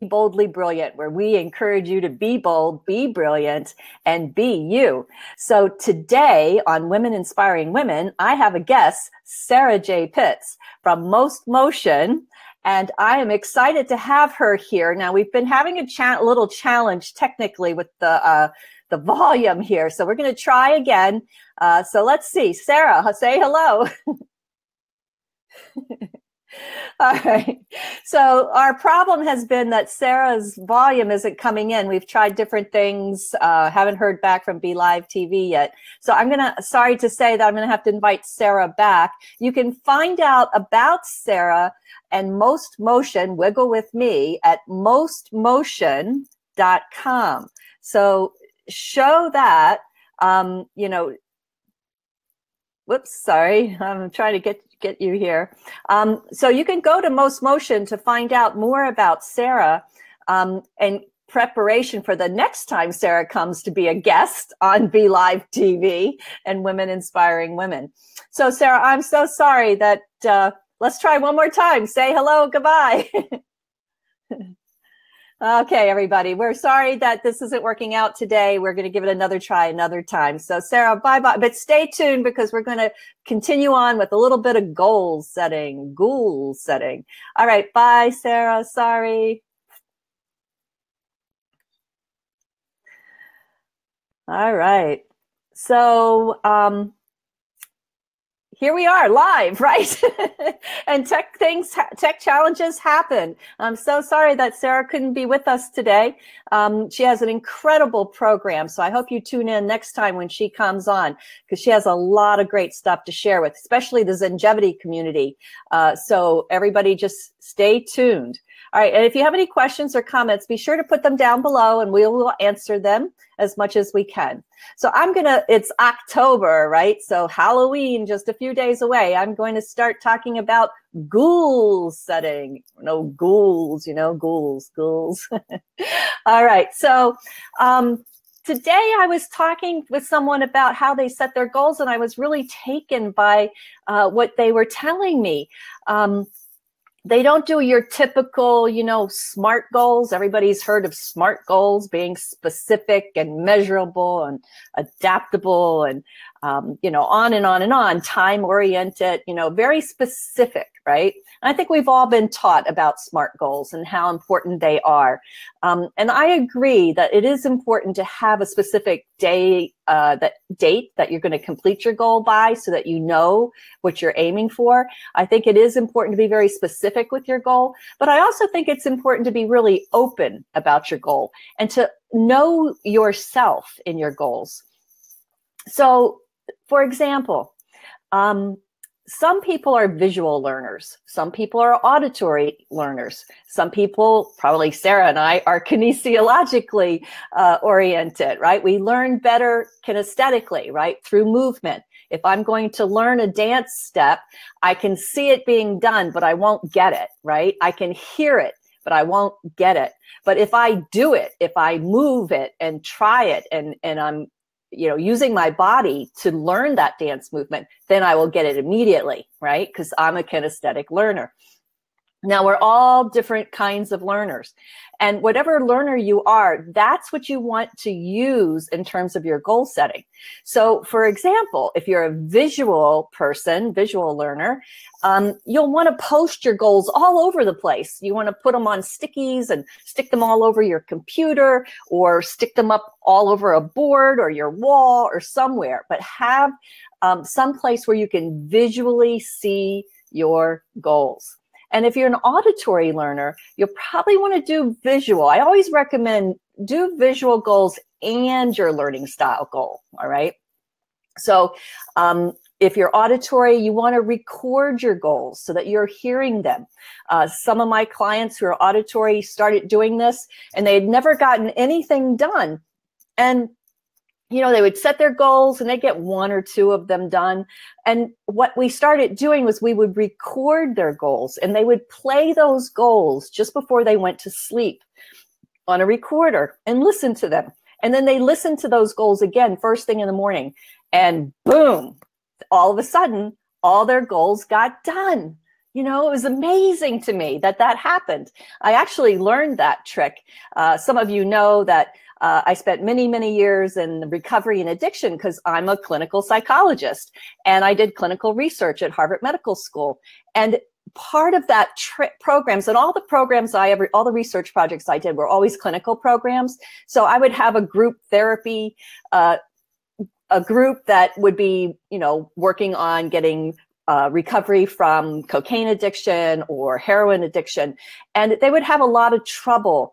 Boldly Brilliant, where we encourage you to be bold, be brilliant, and be you. So today on Women Inspiring Women, I have a guest, Sarah J. Pitts from Most Motion, and I am excited to have her here. Now, we've been having a little challenge technically with the volume here, so we're going to try again. So let's see. Sarah, say hello. All right. So our problem has been that Sarah's volume isn't coming in. We've tried different things, haven't heard back from Be Live TV yet. So sorry to say that I'm going to have to invite Sarah back. You can find out about Sarah and Most Motion, Wiggle With Me, at mostmotion.com. So show that, whoops, sorry. I'm trying to get you here. So you can go to Most Motion to find out more about Sarah and preparation for the next time Sarah comes to be a guest on Be Live TV and Women Inspiring Women. So Sarah, I'm so sorry that, let's try one more time. Say hello, goodbye. Okay, everybody, we're sorry that this isn't working out today. We're going to give it another try another time. So Sarah, bye-bye. But stay tuned because we're going to continue on with a little bit of goal setting. All right, bye, Sarah. Sorry. All right. So, here we are live, right? And tech challenges happen. I'm so sorry that Sarah couldn't be with us today. She has an incredible program. So I hope you tune in next time when she comes on, because she has a lot of great stuff to share with, especially the Zengevity community. So everybody just stay tuned. All right. And if you have any questions or comments, be sure to put them down below and we will answer them as much as we can. So it's October, right? So Halloween, just a few days away. I'm going to start talking about goal setting. No, goals, goals. All right. So, today I was talking with someone about how they set their goals, and I was really taken by what they were telling me. They don't do your typical, SMART goals. Everybody's heard of SMART goals, being specific and measurable and adaptable and, on and on and on, time-oriented, very specific, right? And I think we've all been taught about SMART goals and how important they are. And I agree that it is important to have a specific date that you're going to complete your goal by so that you know what you're aiming for. I think it is important to be very specific with your goal, but I also think it's important to be really open about your goal and to know yourself in your goals. So, for example, some people are visual learners. Some people are auditory learners. Some people, probably Sarah and I, are kinesiologically oriented, right? We learn better kinesthetically, right? Through movement. If I'm going to learn a dance step, I can see it being done, but I won't get it, right? I can hear it, but I won't get it. But if I do it, if I move it and try it and I'm using my body to learn that dance movement, then I will get it immediately, right? Because I'm a kinesthetic learner. Now, we're all different kinds of learners. And whatever learner you are, that's what you want to use in terms of your goal setting. So, for example, if you're a visual person, visual learner, you'll want to post your goals all over the place. You want to put them on stickies and stick them all over your computer or stick them up all over a board or your wall or somewhere, but have some place where you can visually see your goals. And if you're an auditory learner, you'll probably want to do visual. I always recommend do visual goals and your learning style goal, all right? So if you're auditory, you want to record your goals so that you're hearing them. Some of my clients who are auditory started doing this, and they had never gotten anything done. And they would set their goals and they'd get one or two of them done. And what we started doing was we would record their goals and they would play those goals just before they went to sleep on a recorder and listen to them. And then they listened to those goals again first thing in the morning, and boom, all of a sudden, all their goals got done. You know, it was amazing to me that that happened. I actually learned that trick. Some of you know that I spent many, many years in recovery and addiction because I'm a clinical psychologist and I did clinical research at Harvard Medical School. And part of that programs and all the programs all the research projects I did were always clinical programs. So I would have a group therapy, a group that would be, you know, working on getting recovery from cocaine addiction or heroin addiction. And they would have a lot of trouble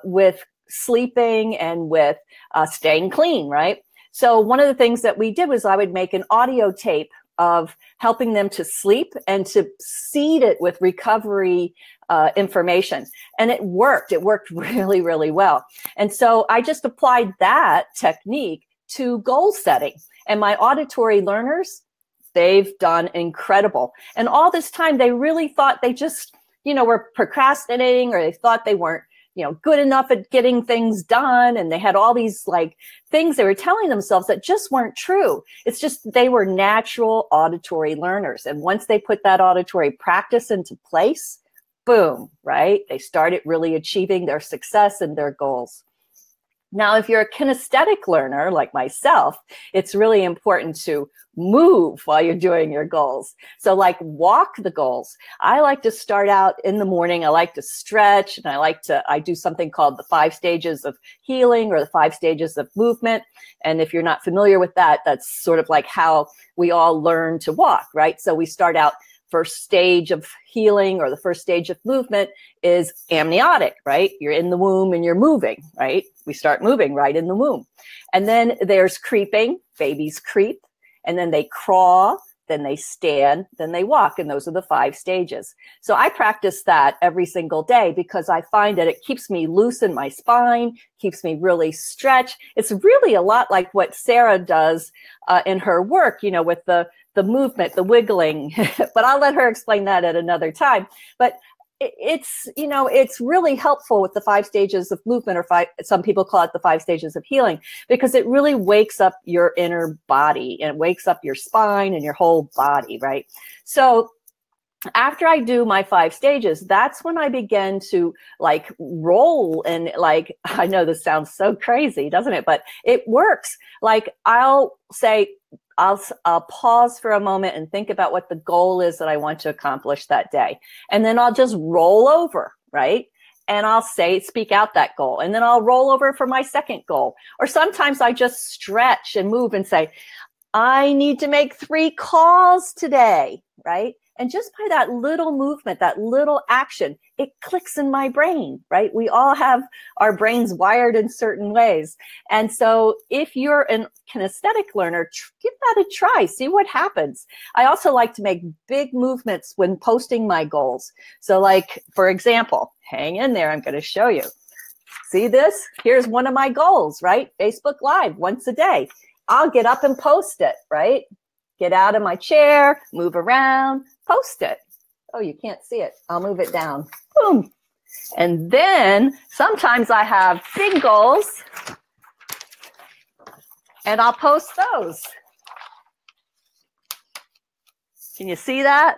with sleeping and with staying clean, right? So one of the things that we did was I would make an audio tape of helping them to sleep and to seed it with recovery information. And it worked. It worked really, really well. And so I just applied that technique to goal setting. And my auditory learners, they've done incredible. And all this time, they really thought they just, you know, were procrastinating, or they thought they weren't, you know, good enough at getting things done. And they had all these like things they were telling themselves that just weren't true. It's just they were natural auditory learners. And once they put that auditory practice into place, boom, right? They started really achieving their success and their goals. Now, if you're a kinesthetic learner like myself, it's really important to move while you're doing your goals. So like walk the goals. I like to start out in the morning. I like to stretch, and I do something called the 5 stages of healing or the 5 stages of movement. And if you're not familiar with that, that's sort of like how we all learn to walk, right? So we start out, first stage of healing or the first stage of movement is amniotic, right? You're in the womb and you're moving, right? We start moving right in the womb. And then there's creeping. Babies creep, and then they crawl, then they stand, then they walk. And those are the 5 stages. So I practice that every single day because I find that it keeps me loose in my spine, keeps me really stretched. It's really a lot like what Sarah does in her work, you know, with the movement, the wiggling, but I'll let her explain that at another time. But it's, you know, it's really helpful with the 5 stages of movement, or some people call it the 5 stages of healing, because it really wakes up your inner body and it wakes up your spine and your whole body, right? So after I do my 5 stages, that's when I begin to like roll. And like, I know this sounds so crazy, doesn't it? But it works. Like I'll say, I'll pause for a moment and think about what the goal is that I want to accomplish that day. And then I'll just roll over, right? And I'll speak out that goal. And then I'll roll over for my second goal. Or sometimes I just stretch and move and say, I need to make 3 calls today, right? And just by that little movement, that little action, it clicks in my brain, right? We all have our brains wired in certain ways. And so if you're a kinesthetic learner, give that a try, see what happens. I also like to make big movements when posting my goals. So like, for example, hang in there, I'm going to show you. See this? Here's one of my goals, right? Facebook Live once a day. I'll get up and post it, right? Get out of my chair, move around, post it. Oh, you can't see it. I'll move it down. Boom. And then sometimes I have big goals and I'll post those. Can you see that?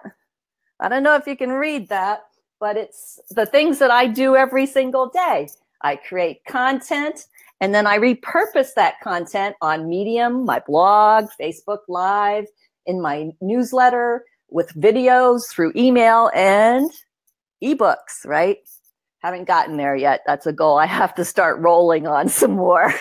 I don't know if you can read that, but it's the things that I do every single day. I create content, and then I repurpose that content on Medium, my blog, Facebook Live, in my newsletter, with videos, through email, and ebooks, right? Haven't gotten there yet. That's a goal I have to start rolling on some more.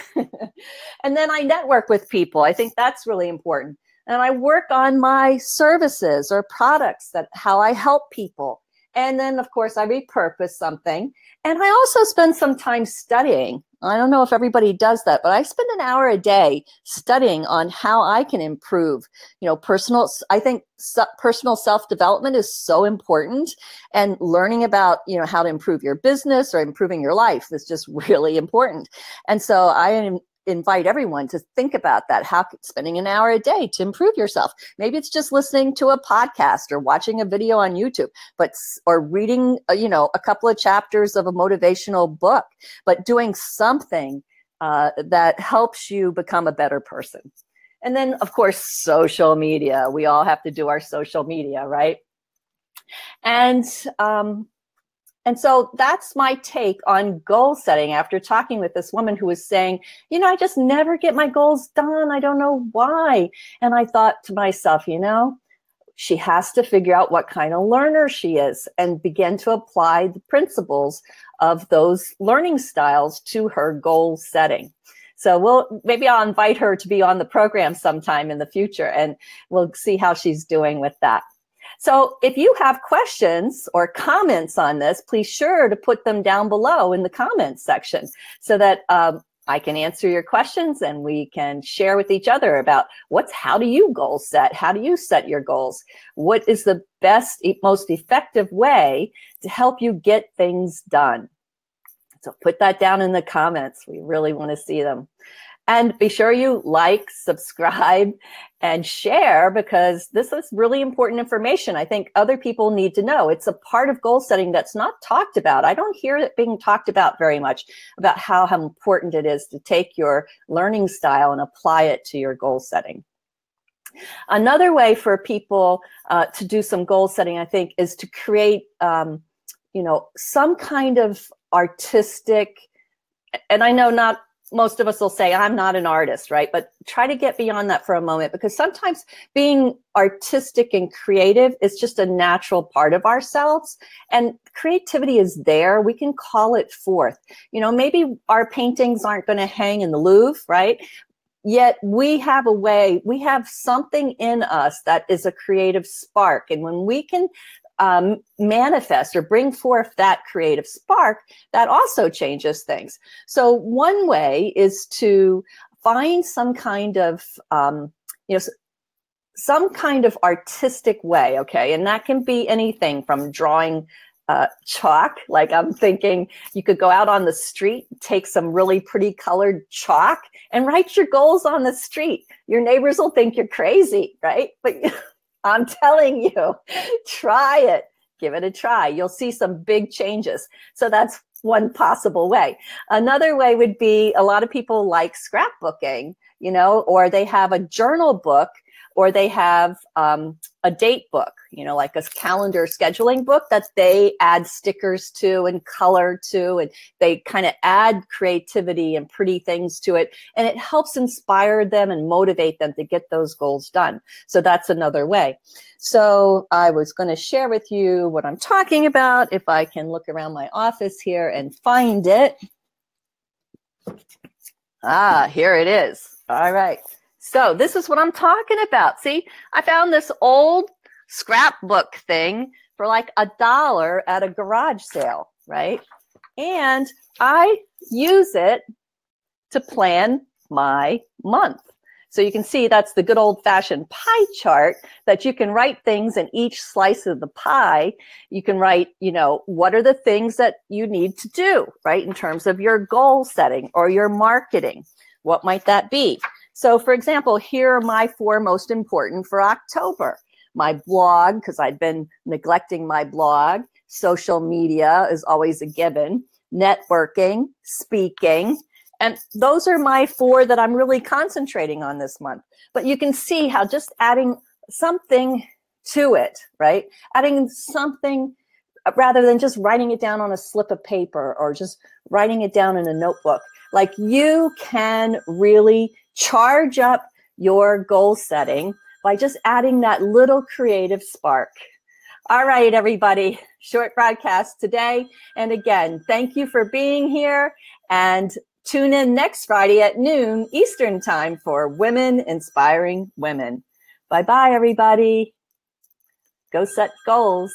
And then I network with people. I think that's really important. And I work on my services or products, how I help people. And then, of course, I repurpose something. And I also spend some time studying. I don't know if everybody does that, but I spend an hour a day studying on how I can improve. You know, I think personal self-development is so important. And learning about, you know, how to improve your business or improving your life is just really important. And so I invite everyone to think about that. How spending an hour a day to improve yourself. Maybe it's just listening to a podcast or watching a video on YouTube, or reading, you know, a couple of chapters of a motivational book, but doing something that helps you become a better person. And then, of course, social media. We all have to do our social media, right? And so that's my take on goal setting after talking with this woman who was saying, you know, I just never get my goals done. I don't know why. And I thought to myself, you know, she has to figure out what kind of learner she is and begin to apply the principles of those learning styles to her goal setting. So maybe I'll invite her to be on the program sometime in the future, and we'll see how she's doing with that. So if you have questions or comments on this, please sure to put them down below in the comments section so that I can answer your questions and we can share with each other about how do you goal set? How do you set your goals? What is the best, most effective way to help you get things done? So put that down in the comments. We really want to see them. And be sure you like, subscribe, and share, because this is really important information. I think other people need to know. It's a part of goal setting that's not talked about. I don't hear it being talked about very much, about how important it is to take your learning style and apply it to your goal setting. Another way for people to do some goal setting, I think, is to create, you know, some kind of artistic, and I know not most of us will say, I'm not an artist, right? But try to get beyond that for a moment, because sometimes being artistic and creative is just a natural part of ourselves. And creativity is there. We can call it forth. You know, maybe our paintings aren't going to hang in the Louvre, right? Yet we have a way, we have something in us that is a creative spark. And when we can manifest or bring forth that creative spark, that also changes things. So one way is to find some kind of, you know, some kind of artistic way, okay? And that can be anything from drawing chalk. Like I'm thinking you could go out on the street, take some really pretty colored chalk and write your goals on the street. Your neighbors will think you're crazy, right? But I'm telling you, try it. Give it a try. You'll see some big changes. So that's one possible way. Another way would be, a lot of people like scrapbooking, you know, or they have a journal book, or they have a date book, you know, like a calendar scheduling book that they add stickers to and color to, and they kind of add creativity and pretty things to it. And it helps inspire them and motivate them to get those goals done. So that's another way. So I was going to share with you what I'm talking about. If I can look around my office here and find it. Ah, here it is. All right. So this is what I'm talking about. See, I found this old scrapbook thing for like $1 at a garage sale, right? And I use it to plan my month. So you can see that's the good old-fashioned pie chart, that you can write things in each slice of the pie. You can write, you know, what are the things that you need to do, right, in terms of your goal setting or your marketing. What might that be? So, for example, here are my 4 most important for October. My blog, because I'd been neglecting my blog. Social media is always a given. Networking, speaking. And those are my 4 that I'm really concentrating on this month. But you can see how just adding something to it, right? Adding something rather than just writing it down on a slip of paper or just writing it down in a notebook. Like, you can really charge up your goal setting by just adding that little creative spark. All right, everybody, short broadcast today. And again, thank you for being here, and tune in next Friday at noon Eastern Time for Women Inspiring Women. Bye-bye, everybody. Go set goals.